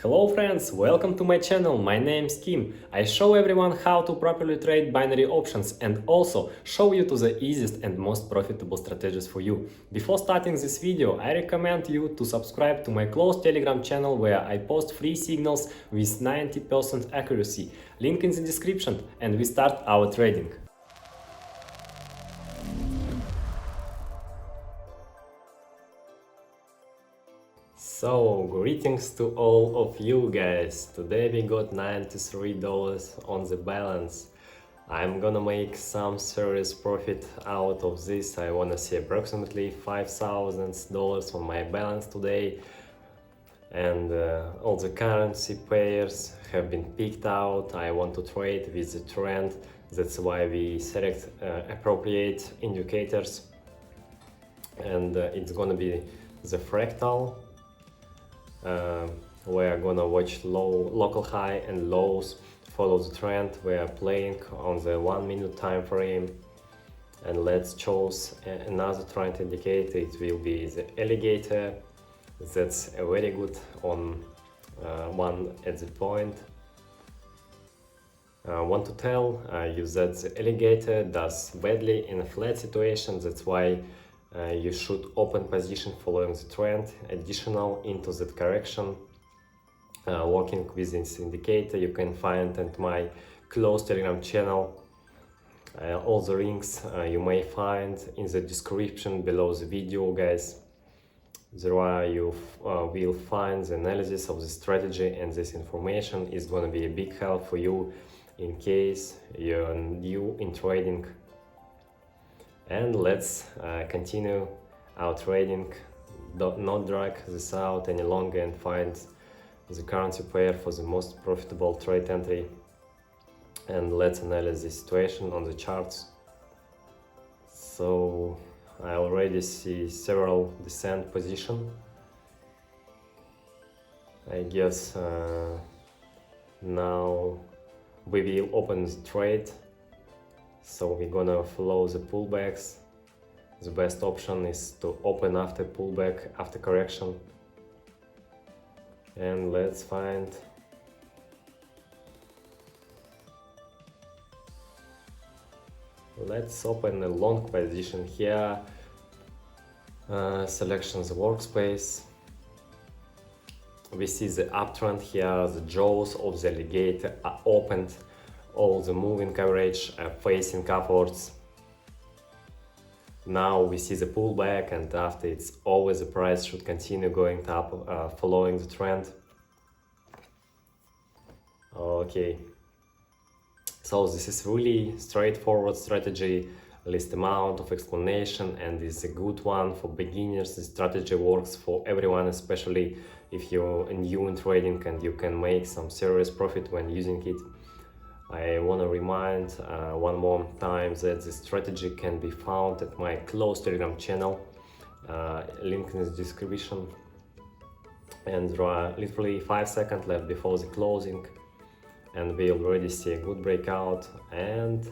Hello friends, welcome to my channel. My name is Kim. I show everyone how to properly trade binary options and also show you to the easiest and most profitable strategies for you. Before starting this video, I recommend you to subscribe to my closed Telegram channel where I post free signals with 90% accuracy. Link in the description, and we start our trading. So, greetings to all of you guys. Today we got $93 on the balance. I'm gonna make some serious profit out of this. I wanna see approximately $5,000 on my balance today. And all the currency pairs have been picked out. I want to trade with the trend. That's why we select appropriate indicators. And it's gonna be the fractal. We are gonna watch local high and lows, follow the trend. We are playing on the 1 minute time frame, and let's choose another trend indicator. It will be the alligator. That's a very good on one at the point. I want to tell you that the alligator does badly in a flat situation. That's why you should open position following the trend, additional into that correction. Working with this indicator you can find at my closed Telegram channel. All the links you may find in the description below the video, guys. There you will find the analysis of the strategy, and this information is going to be a big help for you in case you're new in trading. And let's continue our trading, not drag this out any longer, and find the currency pair for the most profitable trade entry. And let's analyze the situation on the charts. So I already see several descent position. I guess now we will open the trade. So we're gonna follow the pullbacks. The best option is to open after pullback, after correction. And let's find let's open a long position here. Selection the workspace. We see the uptrend here. The jaws of the alligator are opened. All the moving average are facing upwards. Now we see the pullback, and after it's over, the price should continue going up, following the trend. Okay, so this is really straightforward strategy, least amount of explanation, and is a good one for beginners. The strategy works for everyone, especially if you're new in trading, and you can make some serious profit when using it. I want to remind one more time that the strategy can be found at my closed Telegram channel, link in the description. And there are literally 5 seconds left before the closing, and we already see a good breakout, and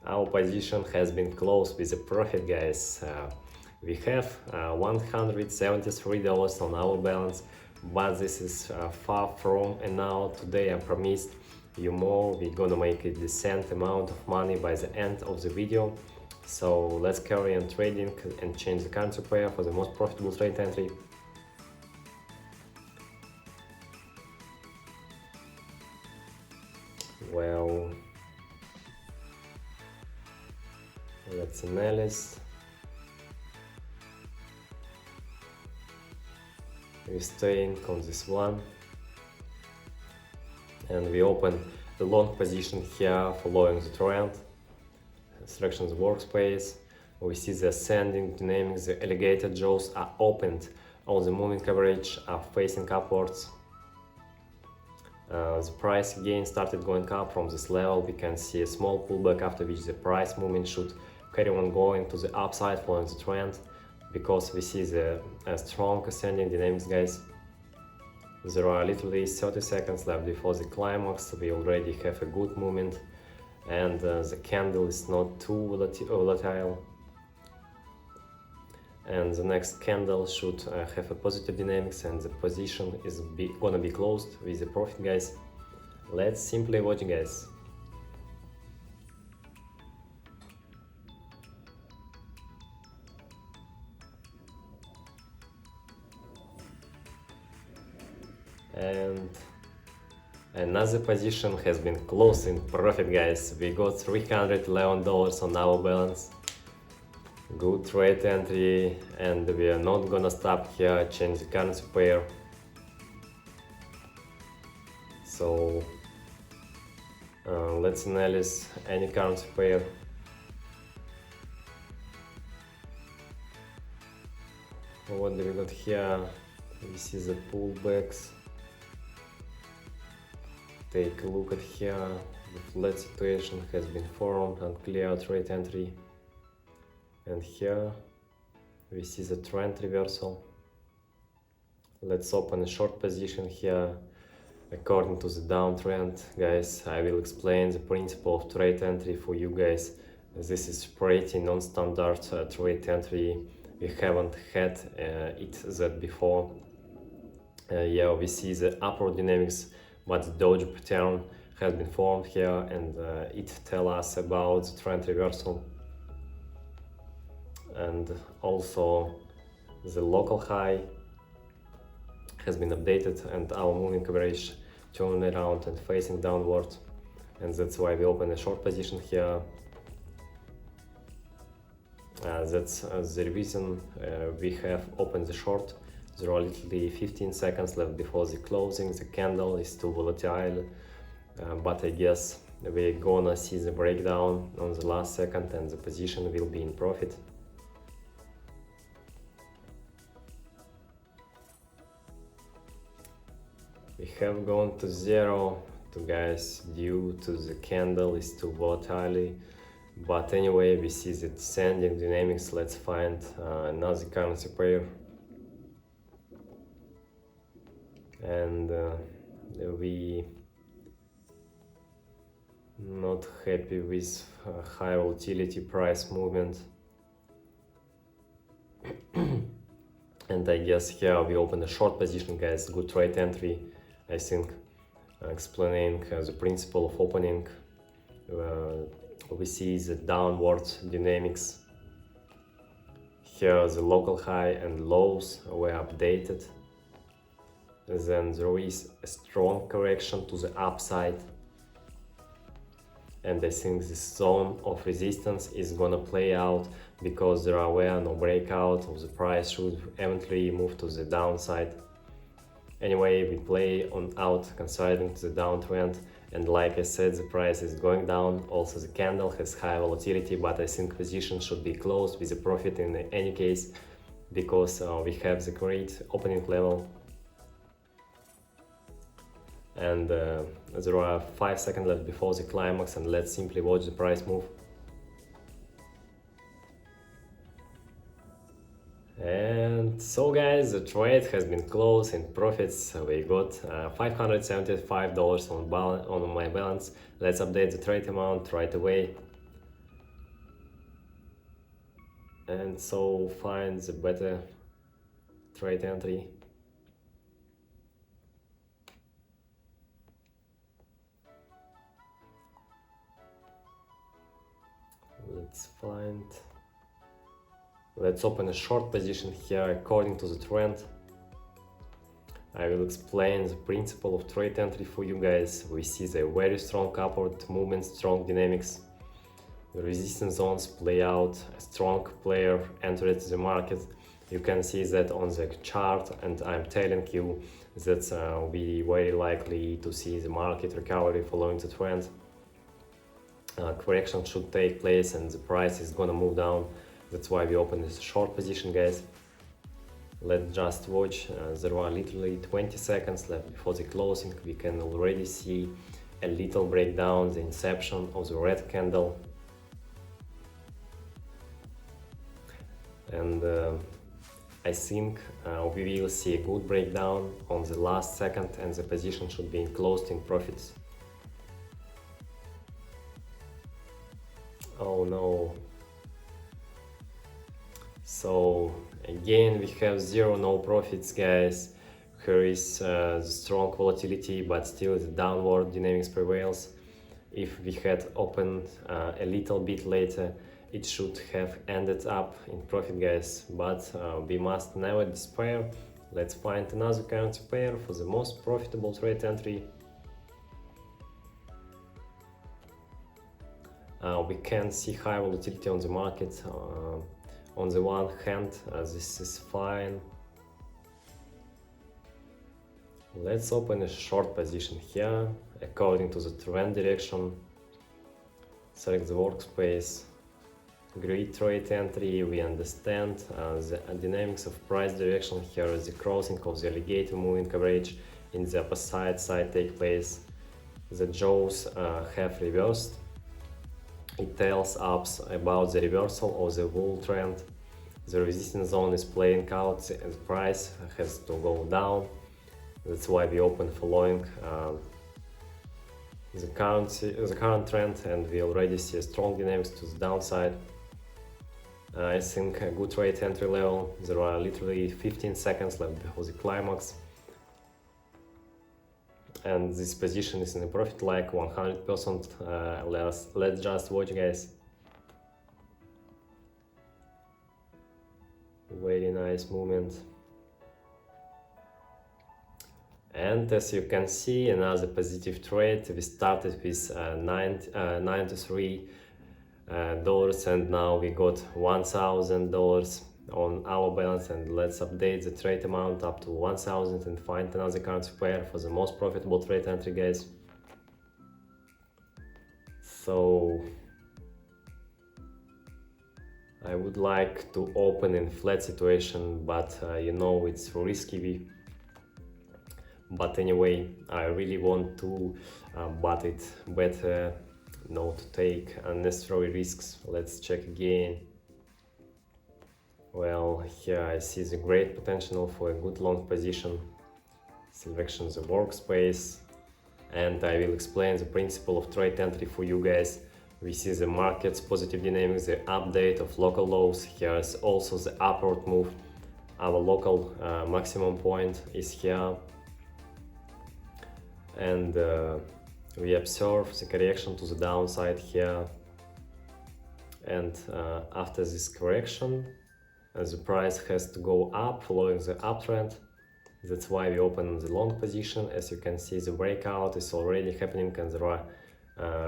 our position has been closed with a profit, guys. We have $173 on our balance, but this is far from enough. Today I promised you more. We're gonna make a decent amount of money by the end of the video. So let's carry on trading and change the currency pair for the most profitable trade entry. Well, let's analyze. We're staying on this one, and we open the long position here following the trend. Selection the workspace. We see the ascending dynamics. The alligator jaws are opened. All the moving average are facing upwards. The price again started going up from this level. We can see a small pullback, after which the price movement should carry on going to the upside following the trend, because we see the strong ascending dynamics, guys. There are literally 30 seconds left before the climax. We already have a good movement, and the candle is not too volatile. and the next candle should have a positive dynamics, and the position is gonna be closed with a profit, guys. Let's simply watch, guys. And another position has been closed in profit, guys. We got $311 on our balance. Good trade entry, and we are not gonna stop here, change the currency pair. So let's analyze any currency pair. What do we got here? We see the pullbacks. Take a look at here. The flat situation has been formed, unclear trade entry. And here we see the trend reversal. Let's open a short position here. According to the downtrend, guys, I will explain the principle of trade entry for you guys. This is pretty non-standard trade entry. We haven't had it that before. Yeah, we see the upward dynamics, but the doji pattern has been formed here, and it tells us about the trend reversal. And also the local high has been updated, and our moving average turning around and facing downward, and that's why we open a short position here. That's the reason we have opened the short. There are literally 15 seconds left before the closing. The candle is too volatile, but I guess we're gonna see the breakdown on the last second, and the position will be in profit. We have gone to zero, guys, due to the candle is too volatile. But anyway, we see the descending dynamics. Let's find another currency pair. And we not happy with high volatility price movement. And I guess here we open a short position, guys. Good trade entry, I think, explaining the principle of opening. We see the downward dynamics. Here the local high and lows were updated. Then there is a strong correction to the upside, and I think this zone of resistance is gonna play out because there were no breakout of the price should eventually move to the downside. Anyway, we play on out considering to the downtrend, and like I said, the price is going down. Also the candle has high volatility, but I think position should be closed with a profit in any case, because we have the great opening level. And there are 5 seconds left before the climax, and let's simply watch the price move. And so guys, the trade has been closed in profits. We got $575 on my balance. Let's update the trade amount right away. And so find the better trade entry. Let's open a short position here according to the trend. I will explain the principle of trade entry for you guys. We see the very strong upward movement, strong dynamics. The resistance zones play out, a strong player entered the market. You can see that on the chart, and I'm telling you that we very likely to see the market recovery following the trend. Correction should take place and the price is gonna move down. That's why we open this short position, guys. Let's just watch. There are literally 20 seconds left before the closing. We can already see a little breakdown, the inception of the red candle. And I think we will see a good breakdown on the last second, and the position should be closed in profits. Oh no. So Again, we have zero, no profits, guys. Here is the strong volatility, but still the downward dynamics prevails. If we had opened a little bit later, it should have ended up in profit, guys, but we must never despair. Let's find another currency pair for the most profitable trade entry. We can see high volatility on the market. On the one hand, this is fine. Let's open a short position here according to the trend direction. Select the workspace. Great trade entry. We understand the dynamics of price direction. Here is the crossing of the alligator moving average in the opposite side take place. The jaws have reversed. It tells us about the reversal of the bull trend. The resistance zone is playing out, the price has to go down. That's why we open following the current trend, and we already see a strong dynamics to the downside. I think a good trade entry level. There are literally 15 seconds left before the climax. And this position is in a profit like 100%. Let's just watch, guys. Very nice movement. And as you can see, another positive trade. We started with $93 and now we got $1,000 on our balance, and let's update the trade amount up to 1,000 and find another currency pair for the most profitable trade entry, guys. So I would like to open in flat situation, but you know it's risky. But anyway, I really want to, but it's better not to take unnecessary risks. Let's check again. Well, here I see the great potential for a good long position. Selection the workspace, and I will explain the principle of trade entry for you guys. We see the market's positive dynamics, the update of local lows. Here is also the upward move. Our local maximum point is here, and we observe the correction to the downside here. And after this correction, the price has to go up following the uptrend. That's why we open the long position. As you can see, the breakout is already happening, and there are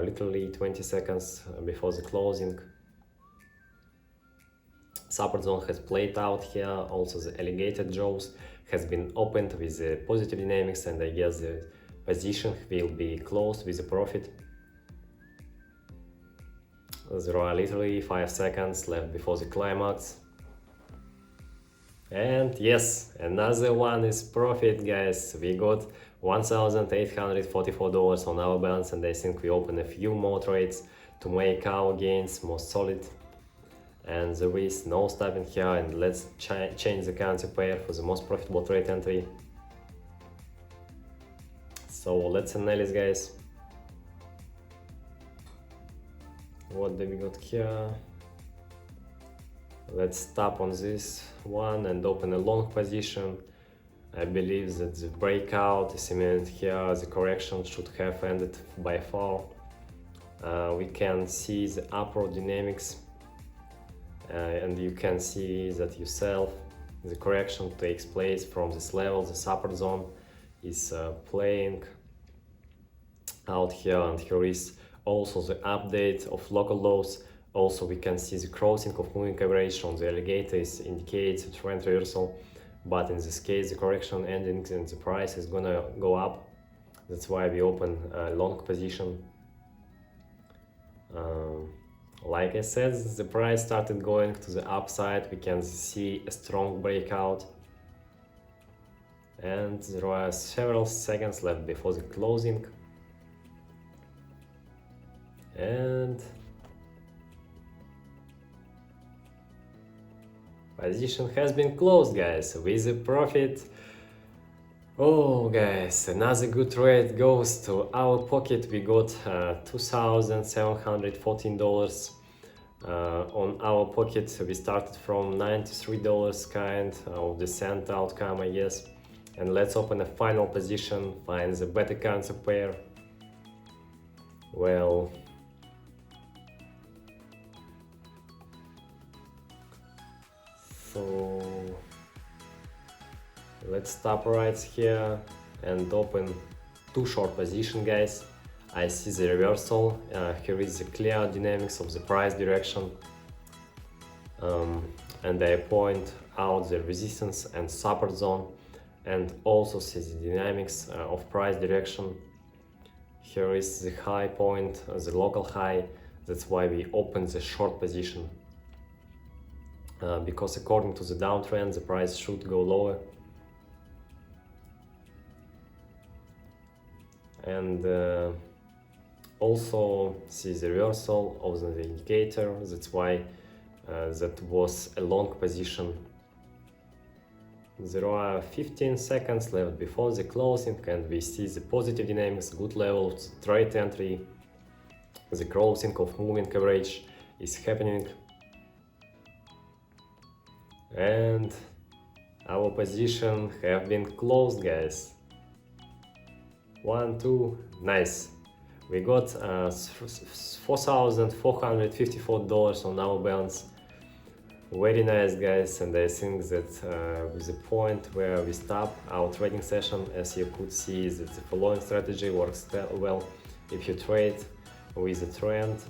literally 20 seconds before the closing. Support zone has played out here. Also the alligator jaws has been opened with the positive dynamics, and I guess the position will be closed with a profit. There are literally 5 seconds left before the climax. And yes, another one is profit, guys. We got $1,844 on our balance, and I think we open a few more trades to make our gains more solid. And there is no stopping here, and let's change the currency pair for the most profitable trade entry. So let's analyze, guys. What do we got here? Let's tap on this one and open a long position. I believe that the breakout is imminent here. The correction should have ended by far. We can see the upward dynamics, and you can see that yourself. The correction takes place from this level. The support zone is playing out here, and here is also the update of local lows. Also, we can see the crossing of moving average on the alligator indicates a trend reversal, but in this case the correction ending and the price is gonna go up. That's why we open a long position. Like I said, the price started going to the upside. We can see a strong breakout, and there are several seconds left before the closing. And position has been closed, guys, with a profit. Oh, guys, another good trade goes to our pocket. We got $2,714. On our pocket we started from $93 kind of the cent outcome, I guess. And let's open a final position, find the better currency pair. Well, so let's stop right here and open two short position, guys. I see the reversal. Here is the clear dynamics of the price direction, and I point out the resistance and support zone, and also see the dynamics of price direction. Here is the high point, the local high. That's why we open the short position, because according to the downtrend the price should go lower. And also see the reversal of the indicator. That's why that was a long position. There are 15 seconds left before the closing, and we see the positive dynamics, good level of trade entry. The closing of moving average is happening, and our position have been closed, guys. 1, 2, nice. We got $4,454 on our balance. Very nice, guys, and I think that with the point where we stop our trading session, as you could see, that the following strategy works well. If you trade with the trend,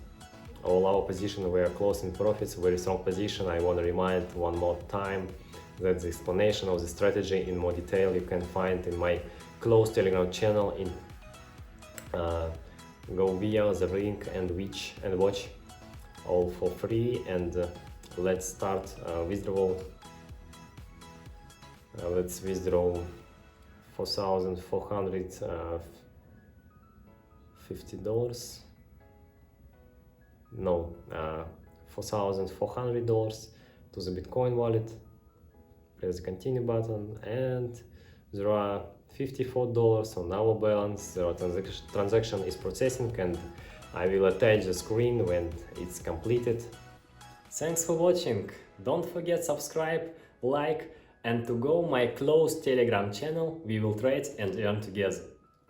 all our position were closing profits, very strong position. I want to remind one more time that the explanation of the strategy in more detail you can find in my closed Telegram channel. In go via the link and watch all for free. And let's start withdrawal. Let's withdraw $4,450. No, $4,400 to the Bitcoin wallet. Press the continue button, and there are $54 on our balance. The transaction is processing, and I will attach the screen when it's completed. Thanks for watching. Don't forget subscribe, like, and to go my closed Telegram channel. We will trade and earn together.